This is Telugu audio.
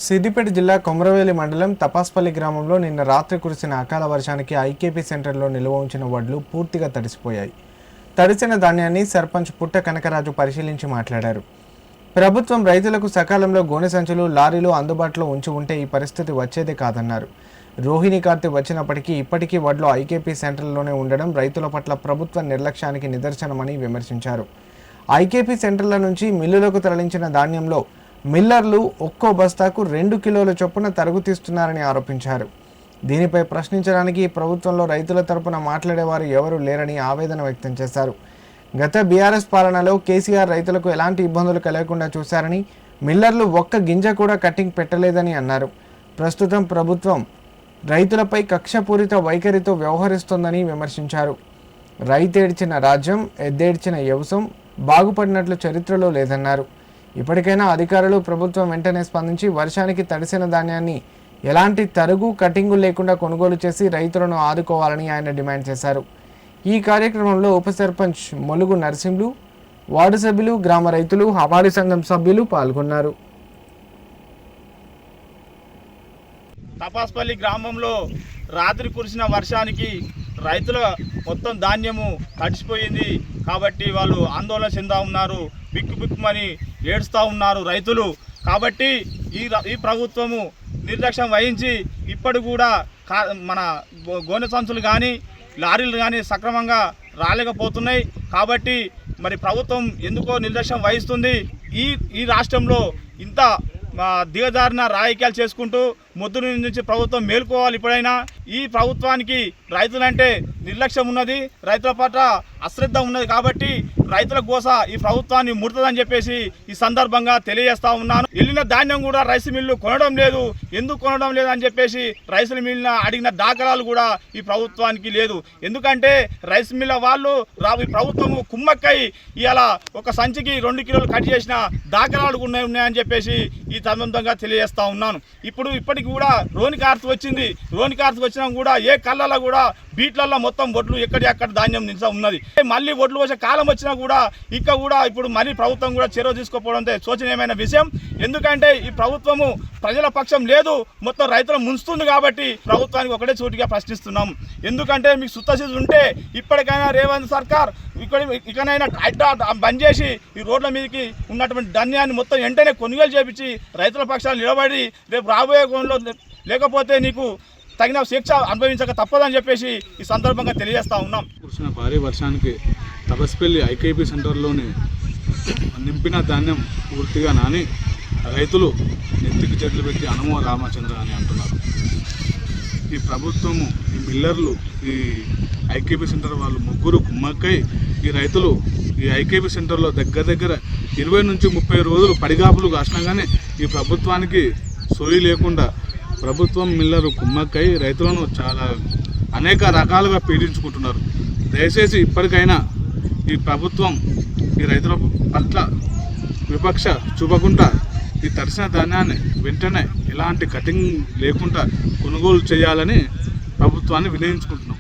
సిద్దిపేట జిల్లా కొమరవేలి మండలం తపాస్పల్లి గ్రామంలో నిన్న రాత్రి కురిసిన అకాల వర్షానికి ఐకేపీ సెంటర్లో నిల్వ ఉంచిన వడ్లు పూర్తిగా తడిసిపోయాయి. తడిసిన ధాన్యాన్ని సర్పంచ్ పుట్ట కనకరాజు పరిశీలించి మాట్లాడారు. ప్రభుత్వం రైతులకు సకాలంలో గోనె సంచులు, లారీలు అందుబాటులో ఉంచి ఉంటే ఈ పరిస్థితి వచ్చేదే కాదన్నారు. రోహిణి కార్తె వచ్చినప్పటికీ ఇప్పటికీ వడ్లు ఐకేపీ సెంటర్లోనే ఉండడం రైతుల పట్ల ప్రభుత్వ నిర్లక్ష్యానికి నిదర్శనమని విమర్శించారు. ఐకేపీ సెంటర్ల నుంచి మిల్లులకు తరలించిన ధాన్యంలో మిల్లర్లు ఒక్కో బస్తాకు 2 కిలోల చొప్పున తరుగు తీస్తున్నారని ఆరోపించారు. దీనిపై ప్రశ్నించడానికి ప్రభుత్వంలో రైతుల తరపున మాట్లాడేవారు ఎవరూ లేరని ఆవేదన వ్యక్తం చేశారు. గత బీఆర్ఎస్ పాలనలో కేసీఆర్ రైతులకు ఎలాంటి ఇబ్బందులు కలగకుండా చూశారని, మిల్లర్లు ఒక్క గింజ కూడా కటింగ్ పెట్టలేదని అన్నారు. ప్రస్తుతం ప్రభుత్వం రైతులపై కక్షపూరిత వైఖరితో వ్యవహరిస్తోందని విమర్శించారు. రైతేడ్చిన రాజ్యం, ఎద్దేడ్చిన వ్యవసాయం బాగుపడినట్లు చరిత్రలో లేదన్నారు. ఇప్పటికైనా అధికారులు, ప్రభుత్వం వెంటనే స్పందించి వర్షానికి తడిసిన ధాన్యాన్ని ఎలాంటి తరుగు, కటింగు లేకుండా కొనుగోలు చేసి రైతులను ఆదుకోవాలని ఆయన డిమాండ్ చేశారు. ఈ కార్యక్రమంలో ఉప సర్పంచ్ మొలుగు నరసింహులు, వార్డు సభ్యులు, గ్రామ రైతులు, హమాలి సంఘం సభ్యులు పాల్గొన్నారు. తపాస్పల్లి గ్రామంలో రాత్రి కురిసిన వర్షానికి రైతుల మొత్తం ధాన్యము తడిసిపోయింది. కాబట్టి వాళ్ళు ఆందోళన చెందా ఉన్నారు, బిక్కుమని ఏడుస్తూ ఉన్నారు రైతులు. కాబట్టి ఈ ప్రభుత్వము నిర్లక్ష్యం వహించి ఇప్పటి కూడా మన గోనె సంచులు కానీ లారీలు కానీ సక్రమంగా రాలేకపోతున్నాయి. కాబట్టి మరి ప్రభుత్వం ఎందుకో నిర్లక్ష్యం వహిస్తుంది. ఈ రాష్ట్రంలో ఇంత దిగజారిన రాజకీయాలు చేసుకుంటూ మొద్దు నుంచి ప్రభుత్వం మేలుకోవాలి. ఇప్పుడైనా ఈ ప్రభుత్వానికి రైతులంటే నిర్లక్ష్యం ఉన్నది, రైతుల పట్ల అశ్రద్ధ ఉన్నది. కాబట్టి రైతుల కోసం ఈ ప్రభుత్వాన్ని ముడుతుందని చెప్పేసి ఈ సందర్భంగా తెలియజేస్తా ఉన్నాను. వెళ్ళిన ధాన్యం కూడా రైస్ మిల్లు కొనడం లేదు. ఎందుకు కొనడం లేదు అని చెప్పేసి రైస్ మిల్లు అడిగిన దాఖలాలు కూడా ఈ ప్రభుత్వానికి లేదు. ఎందుకంటే రైస్ మిల్ల వాళ్ళు ఈ ప్రభుత్వము కుమ్మక్కై ఇలా ఒక సంచికి 2 కిలోలు కట్ చేసిన దాఖలాలు ఉన్నాయని చెప్పేసి ఈ సందర్భంగా తెలియజేస్తా ఉన్నాను. ఇప్పటికి కూడా రోహిణి కార్తె వచ్చింది. రోహిణి కార్తె వచ్చినా కూడా ఏ కళ్ళల్లో కూడా బీట్లలో మొత్తం వడ్లు ఎక్కడి ధాన్యం నిల్వ ఉన్నది. మళ్ళీ వడ్లు వచ్చే కాలం వచ్చినా కూడా ఇప్పుడు మళ్ళీ ప్రభుత్వం కూడా చర్య తీసుకోకపోవడం శోచనీయమైన విషయం. ఎందుకంటే ఈ ప్రభుత్వము ప్రజల పక్షం లేదు, మొత్తం రైతులను ముంచుతుంది. కాబట్టి ప్రభుత్వానికి ఒకటే సూటిగా ప్రశ్నిస్తున్నాం. ఎందుకంటే మీకు సుత్తశిస్తు ఉంటే ఇప్పటికైనా రేవంత్ సర్కార్ ఇకనైనా బంద్ చేసి ఈ రోడ్ల మీదకి ఉన్నటువంటి ధాన్యాన్ని మొత్తం వెంటనే కొనుగోలు చేపించి రైతుల పక్షాలు నిలబడి రేపు రాబోయే కోణంలో లేకపోతే నీకు తగిన శిక్ష అనుభవించక తప్పదని చెప్పేసి ఈ సందర్భంగా తెలియజేస్తా ఉన్నాం. కురిసిన భారీ వర్షానికి తపస్పల్లి ఐకేపీ సెంటర్లోని నింపిన ధాన్యం పూర్తిగా నాని రైతులు నెత్తికి చేతులు పెట్టి అనుమో రామచంద్ర అని అంటున్నారు. ఈ ప్రభుత్వము, ఈ మిల్లర్లు, ఈ ఐకేపీ సెంటర్ వాళ్ళు ముగ్గురు కుమ్మక్కై ఈ రైతులు ఈ ఐకేపీ సెంటర్లో దగ్గర 20 నుంచి 30 రోజులు పడిగాపులు కాసినా కానీ ఈ ప్రభుత్వానికి సోయి లేకుండా ప్రభుత్వం, మిల్లరు కుమ్మక్కై రైతులను చాలా అనేక రకాలుగా పీడించుకుంటున్నారు. దయచేసి ఇప్పటికైనా ఈ ప్రభుత్వం ఈ రైతుల పట్ల వివక్ష చూపకుండా ఈ తడిసిన ధాన్యాన్ని వెంటనే ఎలాంటి కటింగ్ లేకుండా కొనుగోలు చేయాలని ప్రభుత్వాన్ని వినియోగించుకుంటున్నాం.